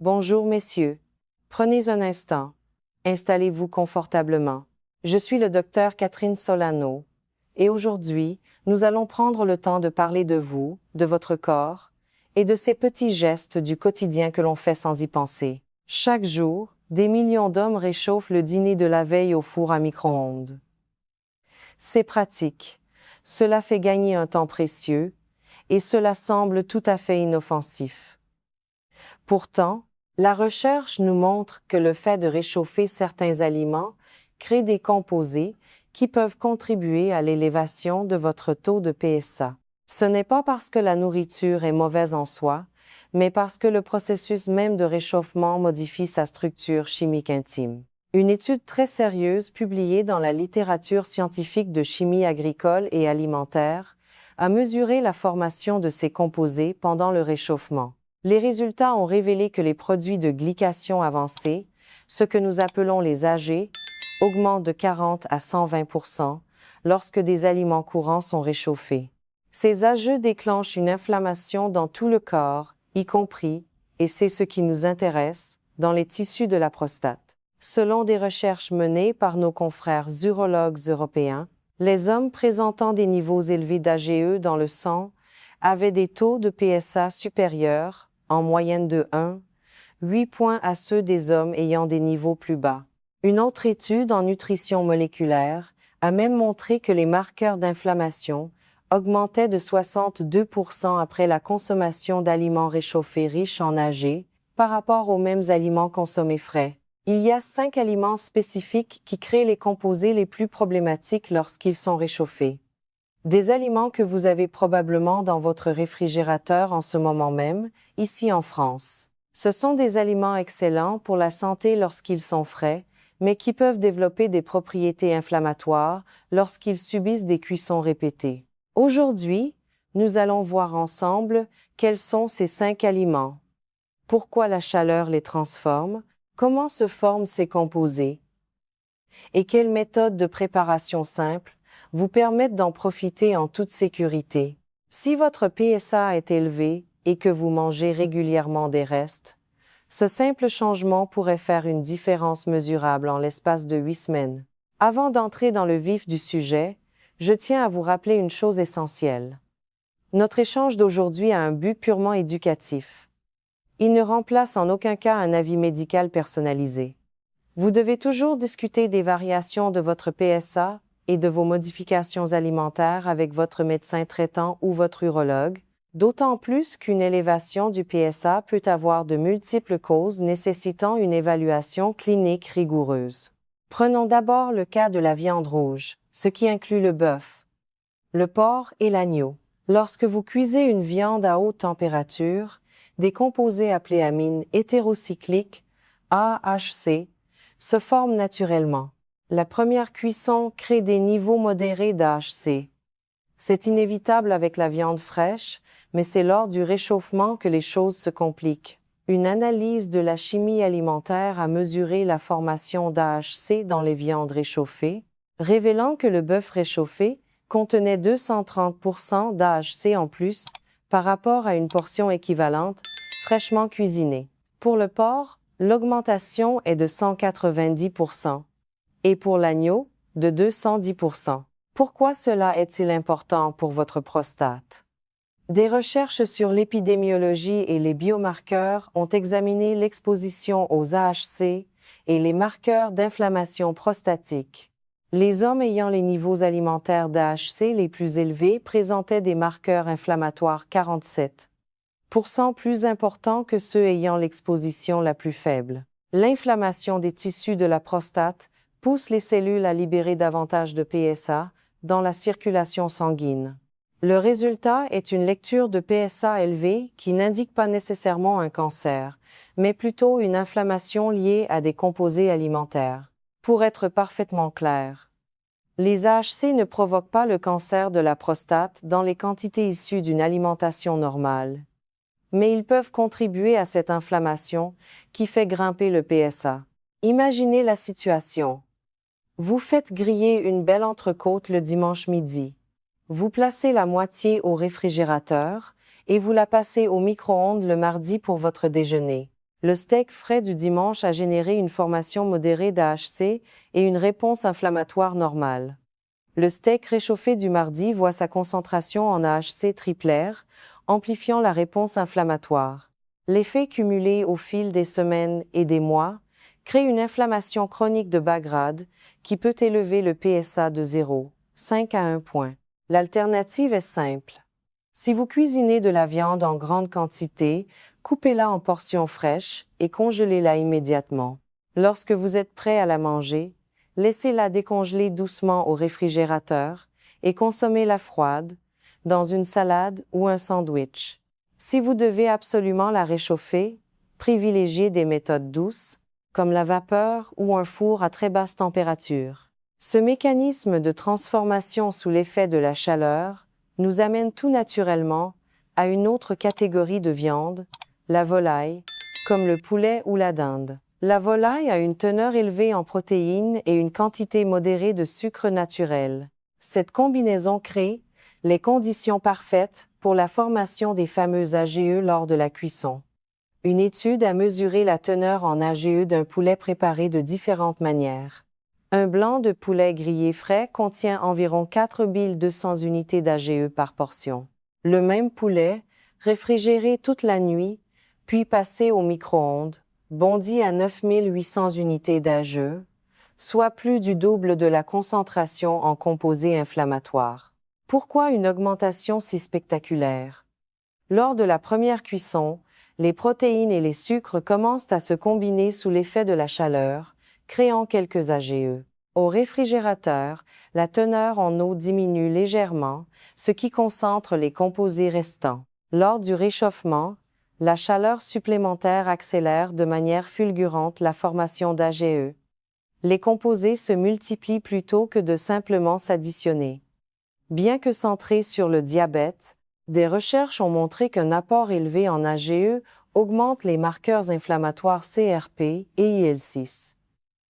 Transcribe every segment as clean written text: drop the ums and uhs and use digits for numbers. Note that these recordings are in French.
Bonjour messieurs. Prenez un instant. Installez-vous confortablement. Je suis le docteur Catherine Solano, et aujourd'hui, nous allons prendre le temps de parler de vous, de votre corps, et de ces petits gestes du quotidien que l'on fait sans y penser. Chaque jour, des millions d'hommes réchauffent le dîner de la veille au four à micro-ondes. C'est pratique. Cela fait gagner un temps précieux, et cela semble tout à fait inoffensif. Pourtant, la recherche nous montre que le fait de réchauffer certains aliments crée des composés qui peuvent contribuer à l'élévation de votre taux de PSA. Ce n'est pas parce que la nourriture est mauvaise en soi, mais parce que le processus même de réchauffement modifie sa structure chimique intime. Une étude très sérieuse publiée dans la littérature scientifique de chimie agricole et alimentaire a mesuré la formation de ces composés pendant le réchauffement. Les résultats ont révélé que les produits de glycation avancée, ce que nous appelons les AG, augmentent de 40 à 120% lorsque des aliments courants sont réchauffés. Ces AG déclenchent une inflammation dans tout le corps, y compris, et c'est ce qui nous intéresse, dans les tissus de la prostate. Selon des recherches menées par nos confrères urologues européens, les hommes présentant des niveaux élevés d'AGE dans le sang avaient des taux de PSA supérieurs, en moyenne de 1,8 points à ceux des hommes ayant des niveaux plus bas. Une autre étude en nutrition moléculaire a même montré que les marqueurs d'inflammation augmentaient de 62% après la consommation d'aliments réchauffés riches en AG par rapport aux mêmes aliments consommés frais. Il y a 5 aliments spécifiques qui créent les composés les plus problématiques lorsqu'ils sont réchauffés. Des aliments que vous avez probablement dans votre réfrigérateur en ce moment même, ici en France. Ce sont des aliments excellents pour la santé lorsqu'ils sont frais, mais qui peuvent développer des propriétés inflammatoires lorsqu'ils subissent des cuissons répétées. Aujourd'hui, nous allons voir ensemble quels sont ces 5 aliments. Pourquoi la chaleur les transforme? Comment se forment ces composés? Et quelles méthodes de préparation simples vous permettent d'en profiter en toute sécurité? Si votre PSA est élevé et que vous mangez régulièrement des restes, ce simple changement pourrait faire une différence mesurable en l'espace de 8 semaines. Avant d'entrer dans le vif du sujet, je tiens à vous rappeler une chose essentielle. Notre échange d'aujourd'hui a un but purement éducatif. Il ne remplace en aucun cas un avis médical personnalisé. Vous devez toujours discuter des variations de votre PSA et de vos modifications alimentaires avec votre médecin traitant ou votre urologue, d'autant plus qu'une élévation du PSA peut avoir de multiples causes nécessitant une évaluation clinique rigoureuse. Prenons d'abord le cas de la viande rouge, ce qui inclut le bœuf, le porc et l'agneau. Lorsque vous cuisez une viande à haute température, des composés appelés amines hétérocycliques, AHC, se forment naturellement. La première cuisson crée des niveaux modérés d'AHC. C'est inévitable avec la viande fraîche, mais c'est lors du réchauffement que les choses se compliquent. Une analyse de la chimie alimentaire a mesuré la formation d'AHC dans les viandes réchauffées, révélant que le bœuf réchauffé contenait 230% d'AHC en plus par rapport à une portion équivalente fraîchement cuisinée. Pour le porc, l'augmentation est de 190%, et pour l'agneau, de 210%. Pourquoi cela est-il important pour votre prostate? Des recherches sur l'épidémiologie et les biomarqueurs ont examiné l'exposition aux AHC et les marqueurs d'inflammation prostatique. Les hommes ayant les niveaux alimentaires d'AHC les plus élevés présentaient des marqueurs inflammatoires 47% plus importants que ceux ayant l'exposition la plus faible. L'inflammation des tissus de la prostate pousse les cellules à libérer davantage de PSA dans la circulation sanguine. Le résultat est une lecture de PSA élevée qui n'indique pas nécessairement un cancer, mais plutôt une inflammation liée à des composés alimentaires. Pour être parfaitement clair, les AHC ne provoquent pas le cancer de la prostate dans les quantités issues d'une alimentation normale, mais ils peuvent contribuer à cette inflammation qui fait grimper le PSA. Imaginez la situation. Vous faites griller une belle entrecôte le dimanche midi. Vous placez la moitié au réfrigérateur et vous la passez au micro-ondes le mardi pour votre déjeuner. Le steak frais du dimanche a généré une formation modérée d'AHC et une réponse inflammatoire normale. Le steak réchauffé du mardi voit sa concentration en AHC triplaire, amplifiant la réponse inflammatoire. L'effet cumulé au fil des semaines et des mois crée une inflammation chronique de bas grade qui peut élever le PSA de 0,5 à 1 point. L'alternative est simple. Si vous cuisinez de la viande en grande quantité, coupez-la en portions fraîches et congelez-la immédiatement. Lorsque vous êtes prêt à la manger, laissez-la décongeler doucement au réfrigérateur et consommez-la froide, dans une salade ou un sandwich. Si vous devez absolument la réchauffer, privilégiez des méthodes douces, comme la vapeur ou un four à très basse température. Ce mécanisme de transformation sous l'effet de la chaleur nous amène tout naturellement à une autre catégorie de viande, la volaille, comme le poulet ou la dinde. La volaille a une teneur élevée en protéines et une quantité modérée de sucre naturel. Cette combinaison crée les conditions parfaites pour la formation des fameux AGE lors de la cuisson. Une étude a mesuré la teneur en AGE d'un poulet préparé de différentes manières. Un blanc de poulet grillé frais contient environ 4200 unités d'AGE par portion. Le même poulet, réfrigéré toute la nuit, puis passé au micro-ondes, bondit à 9800 unités d'AGE, soit plus du double de la concentration en composés inflammatoires. Pourquoi une augmentation si spectaculaire? Lors de la première cuisson, les protéines et les sucres commencent à se combiner sous l'effet de la chaleur, créant quelques AGE. Au réfrigérateur, la teneur en eau diminue légèrement, ce qui concentre les composés restants. Lors du réchauffement, la chaleur supplémentaire accélère de manière fulgurante la formation d'AGE. Les composés se multiplient plutôt que de simplement s'additionner. Bien que centrés sur le diabète, des recherches ont montré qu'un apport élevé en AGE augmente les marqueurs inflammatoires CRP et IL-6.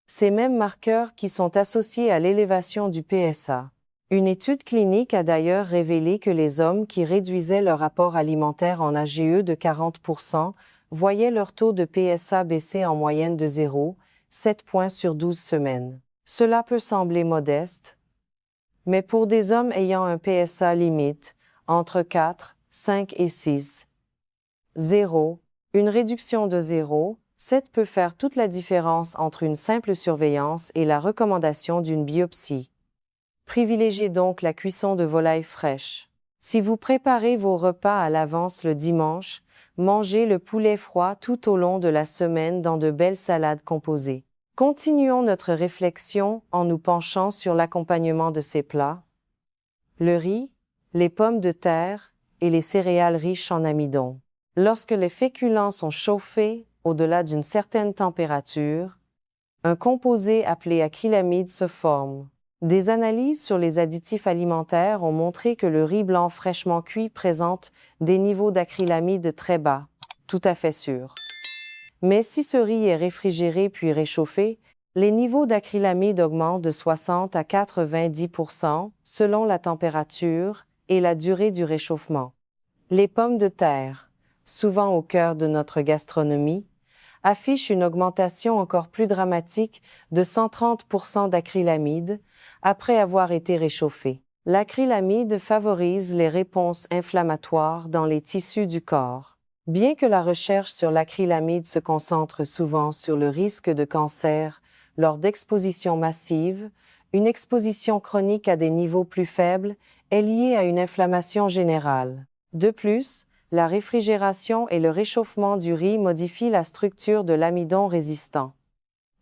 Ces mêmes marqueurs qui sont associés à l'élévation du PSA. Une étude clinique a d'ailleurs révélé que les hommes qui réduisaient leur apport alimentaire en AGE de 40% voyaient leur taux de PSA baisser en moyenne de 0,7 points sur 12 semaines. Cela peut sembler modeste, mais pour des hommes ayant un PSA limite, entre 4, 5 et 6, 0, une réduction de 0,7 peut faire toute la différence entre une simple surveillance et la recommandation d'une biopsie. Privilégiez donc la cuisson de volaille fraîche. Si vous préparez vos repas à l'avance le dimanche, mangez le poulet froid tout au long de la semaine dans de belles salades composées. Continuons notre réflexion en nous penchant sur l'accompagnement de ces plats. Le riz, les pommes de terre et les céréales riches en amidon. Lorsque les féculents sont chauffés au-delà d'une certaine température, un composé appelé acrylamide se forme. Des analyses sur les additifs alimentaires ont montré que le riz blanc fraîchement cuit présente des niveaux d'acrylamide très bas, tout à fait sûr. Mais si ce riz est réfrigéré puis réchauffé, les niveaux d'acrylamide augmentent de 60 à 90% selon la température et la durée du réchauffement. Les pommes de terre, souvent au cœur de notre gastronomie, affichent une augmentation encore plus dramatique de 130% d'acrylamide après avoir été réchauffées. L'acrylamide favorise les réponses inflammatoires dans les tissus du corps. Bien que la recherche sur l'acrylamide se concentre souvent sur le risque de cancer lors d'expositions massives, une exposition chronique à des niveaux plus faibles est liée à une inflammation générale. De plus, la réfrigération et le réchauffement du riz modifient la structure de l'amidon résistant.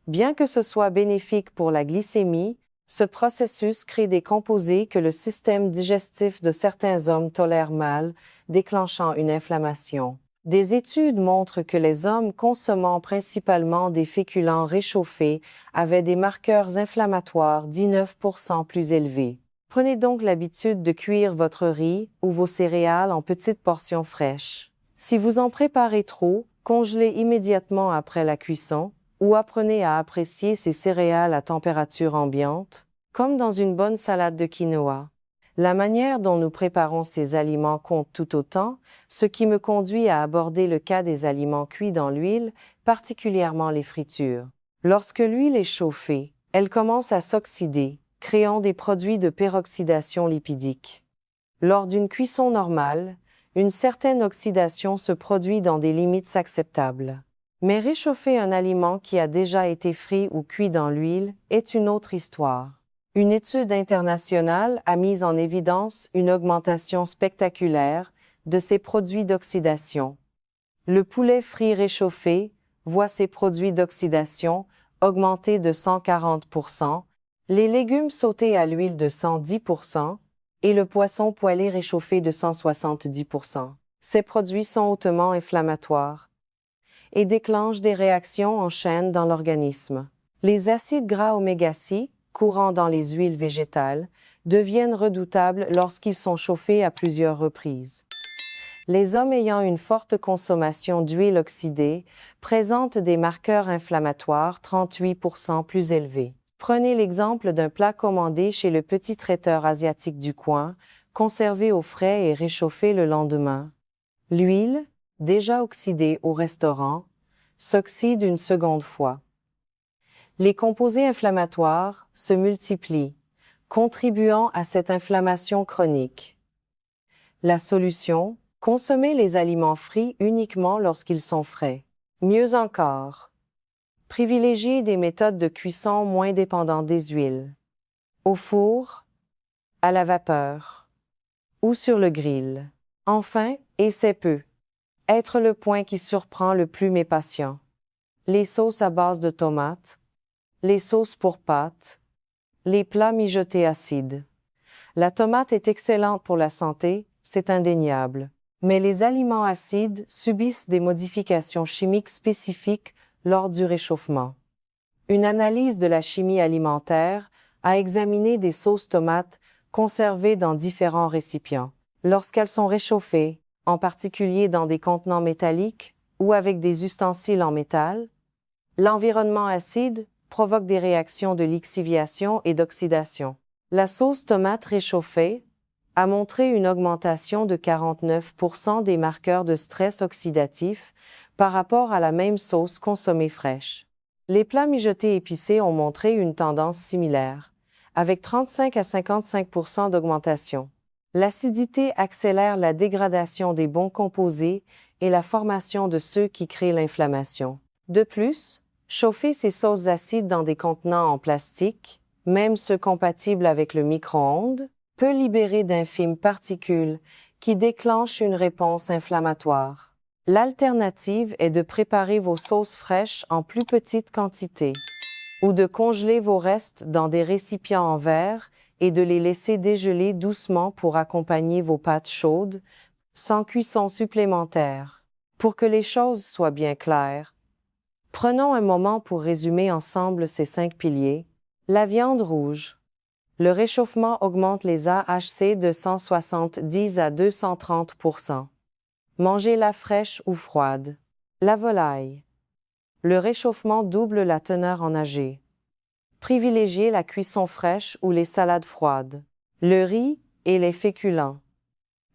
Bien que ce soit bénéfique pour la glycémie, ce processus crée des composés que le système digestif de certains hommes tolère mal, déclenchant une inflammation. Des études montrent que les hommes consommant principalement des féculents réchauffés avaient des marqueurs inflammatoires 19% plus élevés. Prenez donc l'habitude de cuire votre riz ou vos céréales en petites portions fraîches. Si vous en préparez trop, congelez immédiatement après la cuisson ou apprenez à apprécier ces céréales à température ambiante, comme dans une bonne salade de quinoa. La manière dont nous préparons ces aliments compte tout autant, ce qui me conduit à aborder le cas des aliments cuits dans l'huile, particulièrement les fritures. Lorsque l'huile est chauffée, elle commence à s'oxyder, créant des produits de peroxydation lipidique. Lors d'une cuisson normale, une certaine oxydation se produit dans des limites acceptables. Mais réchauffer un aliment qui a déjà été frit ou cuit dans l'huile est une autre histoire. Une étude internationale a mis en évidence une augmentation spectaculaire de ces produits d'oxydation. Le poulet frit réchauffé voit ses produits d'oxydation augmenter de 140%, les légumes sautés à l'huile de 110% et le poisson poêlé réchauffé de 170%. Ces produits sont hautement inflammatoires et déclenchent des réactions en chaîne dans l'organisme. Les acides gras oméga 6, courants dans les huiles végétales, deviennent redoutables lorsqu'ils sont chauffés à plusieurs reprises. Les hommes ayant une forte consommation d'huile oxydée présentent des marqueurs inflammatoires 38% plus élevés. Prenez l'exemple d'un plat commandé chez le petit traiteur asiatique du coin, conservé au frais et réchauffé le lendemain. L'huile, déjà oxydée au restaurant, s'oxyde une seconde fois. Les composés inflammatoires se multiplient, contribuant à cette inflammation chronique. La solution, consommer les aliments frits uniquement lorsqu'ils sont frais. Mieux encore, privilégier des méthodes de cuisson moins dépendantes des huiles. Au four, à la vapeur ou sur le grill. Enfin, et c'est peu, être le point qui surprend le plus mes patients. Les sauces à base de tomates, les sauces pour pâtes, les plats mijotés acides. La tomate est excellente pour la santé, c'est indéniable. Mais les aliments acides subissent des modifications chimiques spécifiques lors du réchauffement. Une analyse de la chimie alimentaire a examiné des sauces tomates conservées dans différents récipients. Lorsqu'elles sont réchauffées, en particulier dans des contenants métalliques ou avec des ustensiles en métal, l'environnement acide provoque des réactions de lixiviation et d'oxydation. La sauce tomate réchauffée a montré une augmentation de 49% des marqueurs de stress oxydatif par rapport à la même sauce consommée fraîche. Les plats mijotés épicés ont montré une tendance similaire, avec 35 à 55% d'augmentation. L'acidité accélère la dégradation des bons composés et la formation de ceux qui créent l'inflammation. De plus, chauffer ces sauces acides dans des contenants en plastique, même ceux compatibles avec le micro-ondes, peut libérer d'infimes particules qui déclenchent une réponse inflammatoire. L'alternative est de préparer vos sauces fraîches en plus petite quantité ou de congeler vos restes dans des récipients en verre et de les laisser dégeler doucement pour accompagner vos pâtes chaudes, sans cuisson supplémentaire. Pour que les choses soient bien claires, prenons un moment pour résumer ensemble ces 5 piliers. La viande rouge. Le réchauffement augmente les AHC de 170 à 230%. Mangez-la fraîche ou froide. La volaille. Le réchauffement double la teneur en Ag. Privilégiez la cuisson fraîche ou les salades froides. Le riz et les féculents.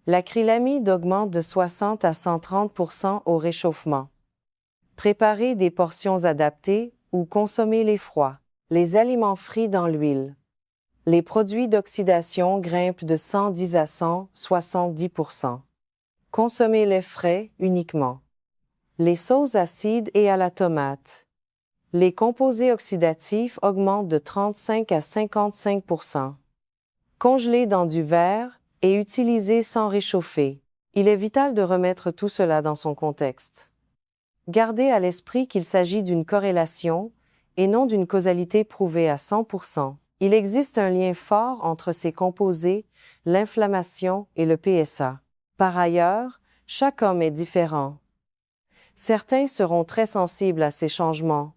L'acrylamide augmente de 60 à 130% au réchauffement. Préparez des portions adaptées ou consommez-les froids. Les aliments frits dans l'huile. Les produits d'oxydation grimpent de 110 à 170%. Consommez-les frais uniquement. Les sauces acides et à la tomate. Les composés oxydatifs augmentent de 35 à 55%. Congelez dans du verre et utilisez sans réchauffer. Il est vital de remettre tout cela dans son contexte. Gardez à l'esprit qu'il s'agit d'une corrélation et non d'une causalité prouvée à 100%. Il existe un lien fort entre ces composés, l'inflammation et le PSA. Par ailleurs, chaque homme est différent. Certains seront très sensibles à ces changements,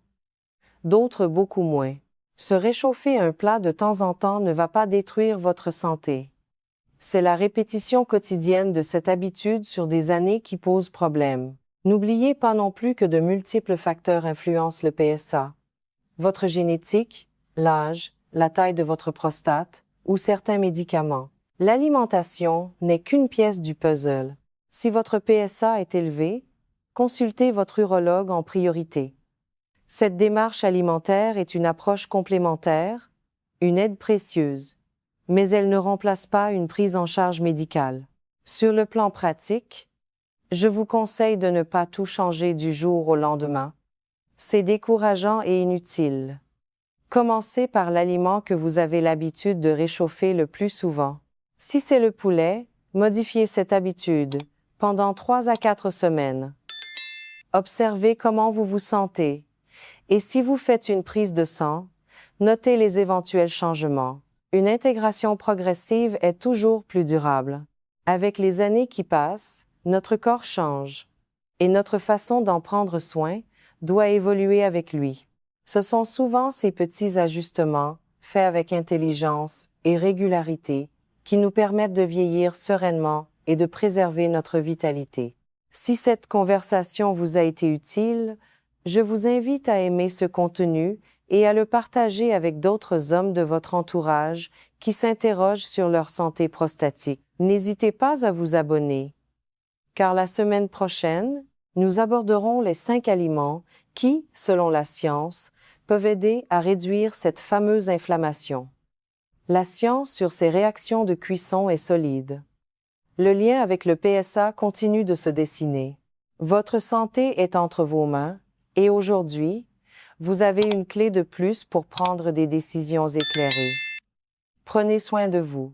d'autres beaucoup moins. Se réchauffer un plat de temps en temps ne va pas détruire votre santé. C'est la répétition quotidienne de cette habitude sur des années qui pose problème. N'oubliez pas non plus que de multiples facteurs influencent le PSA. Votre génétique, l'âge, la taille de votre prostate ou certains médicaments. L'alimentation n'est qu'une pièce du puzzle. Si votre PSA est élevé, consultez votre urologue en priorité. Cette démarche alimentaire est une approche complémentaire, une aide précieuse, mais elle ne remplace pas une prise en charge médicale. Sur le plan pratique, je vous conseille de ne pas tout changer du jour au lendemain. C'est décourageant et inutile. Commencez par l'aliment que vous avez l'habitude de réchauffer le plus souvent. Si c'est le poulet, modifiez cette habitude pendant 3 à 4 semaines. Observez comment vous vous sentez. Et si vous faites une prise de sang, notez les éventuels changements. Une intégration progressive est toujours plus durable. Avec les années qui passent, notre corps change. Et notre façon d'en prendre soin doit évoluer avec lui. Ce sont souvent ces petits ajustements, faits avec intelligence et régularité, qui nous permettent de vieillir sereinement et de préserver notre vitalité. Si cette conversation vous a été utile, je vous invite à aimer ce contenu et à le partager avec d'autres hommes de votre entourage qui s'interrogent sur leur santé prostatique. N'hésitez pas à vous abonner, car la semaine prochaine, nous aborderons les 5 aliments qui, selon la science, peuvent aider à réduire cette fameuse inflammation. La science sur ces réactions de cuisson est solide. Le lien avec le PSA continue de se dessiner. Votre santé est entre vos mains, et aujourd'hui, vous avez une clé de plus pour prendre des décisions éclairées. Prenez soin de vous.